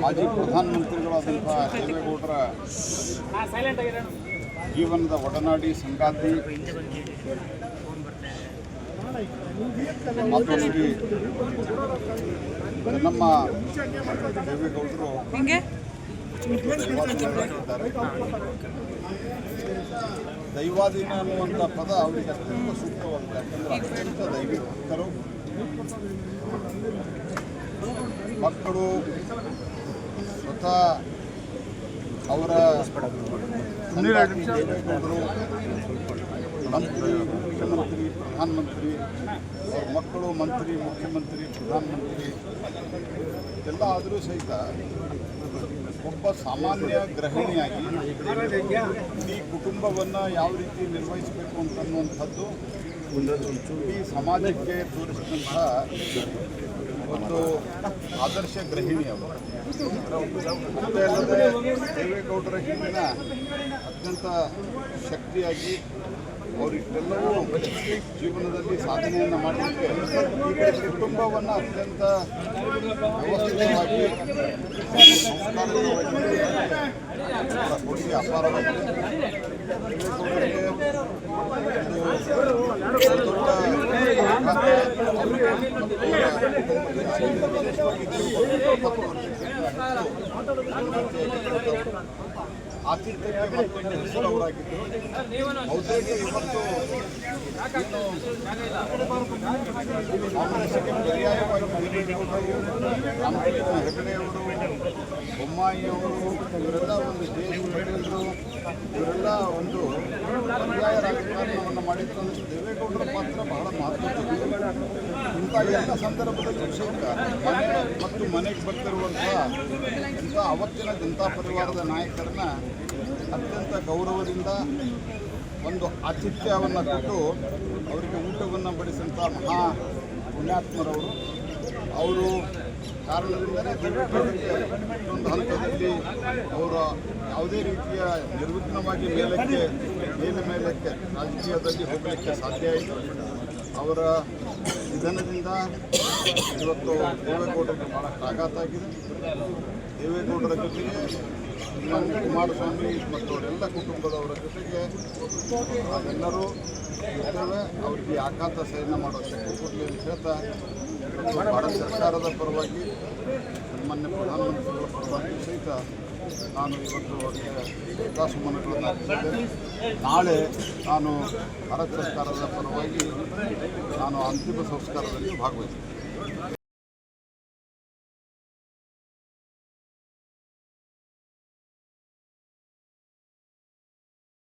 ಮಾಜಿ ಪ್ರಧಾನಮಂತ್ರಿಗಳಾದಂಥ ದೇವೇಗೌಡರ ಜೀವನದ ಒಡನಾಡಿ ಸಂಗಾತಿ ಮಾತೋಶ್ರೀ ನಮ್ಮ ದೇವೇಗೌಡರು ದೈವಾಧೀನ ಅನ್ನುವಂಥ ಪದ ಅವರಿಗೆ ಅತ್ಯಂತ ಸೂಕ್ತವಾಗಿದೆ. ಯಾಕಂದರೆ ಅತ್ಯಂತ ದೈವಿಕರು ಮಕ್ಕಳು ಸ್ವತಃ ಅವರ ದೇವೇಗೌಡರು ಮಂತ್ರಿ, ಮುಖ್ಯಮಂತ್ರಿ, ಪ್ರಧಾನಮಂತ್ರಿ, ಅವ್ರ ಮಕ್ಕಳು ಮಂತ್ರಿ, ಮುಖ್ಯಮಂತ್ರಿ, ಪ್ರಧಾನಮಂತ್ರಿ ಎಲ್ಲ ಆದರೂ ಸಹಿತ ಒಬ್ಬ ಸಾಮಾನ್ಯ ಗೃಹಿಣಿಯಾಗಿ ಈ ಕುಟುಂಬವನ್ನು ಯಾವ ರೀತಿ ನಿರ್ವಹಿಸಬೇಕು ಅಂತನ್ನುವಂಥದ್ದು ಈ ಸಮಾಜಕ್ಕೆ ತೋರಿಸಿದಂಥ ಒಂದು ಆದರ್ಶ ಗೃಹಿಣಿ ಅವರು. ಅಷ್ಟೇ ಅಲ್ಲದೆ ದೇವೇಗೌಡರ ಹಿಂದಿನ ಅತ್ಯಂತ ಶಕ್ತಿಯಾಗಿ ಅವರಿಷ್ಟೆಲ್ಲವೂ ಜೀವನದಲ್ಲಿ ಸಾಧನೆಯನ್ನು ಮಾಡಲಿಕ್ಕೆ ಈ ಕುಟುಂಬವನ್ನು ಅತ್ಯಂತ ವ್ಯವಸ್ಥಿತವಾಗಿ ಕೊಡುಗೆ ಅಪಾರವಾಗಿದೆ. ದೇವೇಗೌಡರಿಗೆ ಆತಿಥ್ಯಕ್ಕೆ ಮತ್ತೊಂದು ಹೆಸರವರಾಗಿದ್ದರು. ಬಹುತೇಕ ಇವತ್ತು ಕಾಂಗ್ರೆಸ್ಗೆ ಪರ್ಯಾಯವಾಗಿ ದೇವೇಗೌಡರು, ರಾಮಕೃಷ್ಣ ಹೆಗಡೆಯವರು, ಬೊಮ್ಮಾಯಿಯವರು ಇವರೆಲ್ಲ ಒಂದು ದೇಶರು, ಇವರೆಲ್ಲ ಒಂದು ಪರ್ಯಾಯ ರಾಜಕಾರಣವನ್ನು ಮಾಡಿದ್ರು. ಅಂದರೆ ದೇವೇಗೌಡರ ಪಾತ್ರ ಬಹಳ ಮಹತ್ವದ್ದು. ಇಂಥ ಎಲ್ಲ ಸಂದರ್ಭದಲ್ಲೂ ಸಹಿತ ಮನೆಗೆ ಬರ್ತಿರುವಂಥ ಇಂಥ ಅವತ್ತಿನ ಜನತಾ ಪರಿವಾರದ ನಾಯಕರನ್ನ ಅತ್ಯಂತ ಗೌರವದಿಂದ ಒಂದು ಆತಿಥ್ಯವನ್ನು ಕೊಟ್ಟು ಅವರಿಗೆ ಊಟವನ್ನು ಬಡಿಸಿದಂಥ ಮಹಾ ಪುಣ್ಯಾತ್ಮರವರು. ಅವರು ಕಾರಣದಿಂದಲೇ ದೇವೇಗೌಡರಿಗೆ ಒಂದು ಹಂತದಲ್ಲಿ ಅವರ ಯಾವುದೇ ರೀತಿಯ ನಿರ್ವಿಘ್ನವಾಗಿ ಮೇಲಕ್ಕೆ ರಾಜಕೀಯದಲ್ಲಿ ಹೋಗಲಿಕ್ಕೆ ಸಾಧ್ಯ ಆಯಿತು. ಅವರ ನಿಧನದಿಂದ ಇವತ್ತು ದೇವೇಗೌಡರಿಗೆ ಭಾಳ ಆಘಾತ ಆಗಿದೆ. ದೇವೇಗೌಡರ ಜೊತೆಗೆ ಕುಮಾರಸ್ವಾಮಿ ಮತ್ತು ಅವರೆಲ್ಲ ಕುಟುಂಬದವರ ಜೊತೆಗೆ ನಾವೆಲ್ಲರೂ ಇರ್ತೇವೆ. ಅವರಿಗೆ ಆಘಾತ ಸಹನೆ ಮಾಡೋ ಶಕ್ತಿ ಕೊಡಲಿ ಅಂತ ಹೇಳ್ತಾ ಭಾರತ ಸರ್ಕಾರದ ಪರವಾಗಿ ಸನ್ಮಾನ್ಯ ಪ್ರಧಾನಮಂತ್ರಿಗಳ ಪರವಾಗಿ ಸಹಿತ ನಾನು ಇವತ್ತು ಅವರಿಗೆ ಶ್ರದ್ಧಾಸುಮನಗಳನ್ನು ಅರ್ಪಿಸಿದ್ದೇನೆ. ನಾಳೆ ನಾನು ಭಾರತ ಸರ್ಕಾರದ ಪರವಾಗಿ ನಾನು ಅಂತಿಮ ಸಂಸ್ಕಾರದಲ್ಲಿ ಭಾಗವಹಿಸ್ತೇನೆ.